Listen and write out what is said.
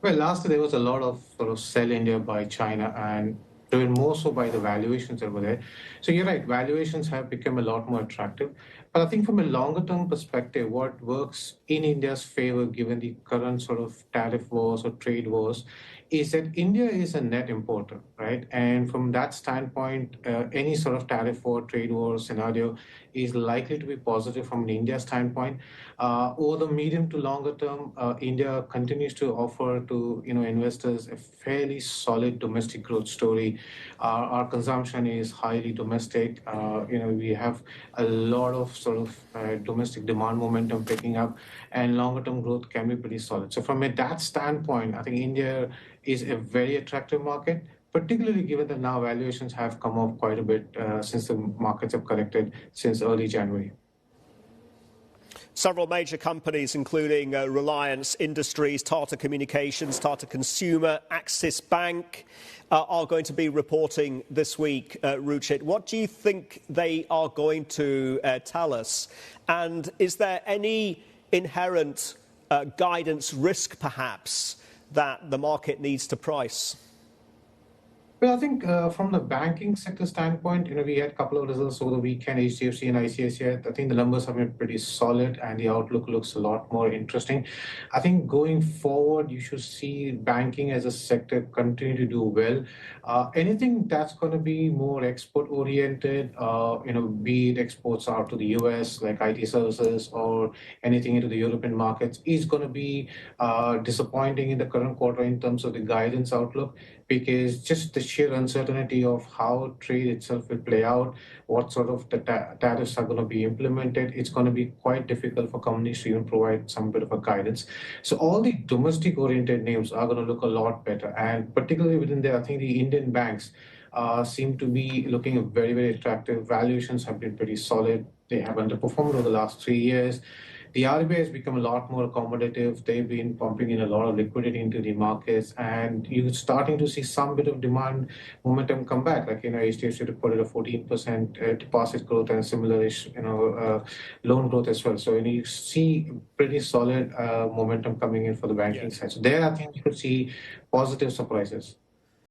Well, last year there was a lot of sort of sell India by China and driven more so by the valuations over there. So you're right, valuations have become a lot more attractive. But I think from a longer term perspective, what works in India's favor, given the current sort of tariff wars or trade wars, is that India is a net importer, right? And from that standpoint, any sort of tariff war, trade war scenario is likely to be positive from an India standpoint. Over the medium to longer term, India continues to offer to investors a fairly solid domestic growth story. Our consumption is highly domestic. We have a lot of sort of domestic demand momentum picking up, and longer term growth can be pretty solid. So from that standpoint, I think India is a very attractive market, particularly given that now valuations have come up quite a bit since the markets have corrected since early January. Several major companies, including Reliance Industries, Tata Communications, Tata Consumer, Axis Bank, are going to be reporting this week, Ruchit. What do you think they are going to tell us? And is there any inherent guidance risk, perhaps, that the market needs to price? Well, I think from the banking sector standpoint, we had a couple of results over the weekend, HDFC and ICICI. I think the numbers have been pretty solid and the outlook looks a lot more interesting. I think going forward, you should see banking as a sector continue to do well. Anything that's going to be more export oriented, be it exports out to the US, like IT services, or anything into the European markets, is going to be disappointing in the current quarter in terms of the guidance outlook, because just the sheer uncertainty of how trade itself will play out, what sort of the tariffs are going to be implemented, it's going to be quite difficult for companies to even provide some bit of a guidance. So all the domestic-oriented names are going to look a lot better. And particularly within there, I think the Indian banks seem to be looking very, very attractive. Valuations have been pretty solid. They have underperformed over the last 3 years. The RBI has become a lot more accommodative. They've been pumping in a lot of liquidity into the markets, and you're starting to see some bit of demand momentum come back. Like, HDFC reported a 14% deposit growth and similar-ish, loan growth as well. So you see pretty solid momentum coming in for the banking side. So there, I think you could see positive surprises.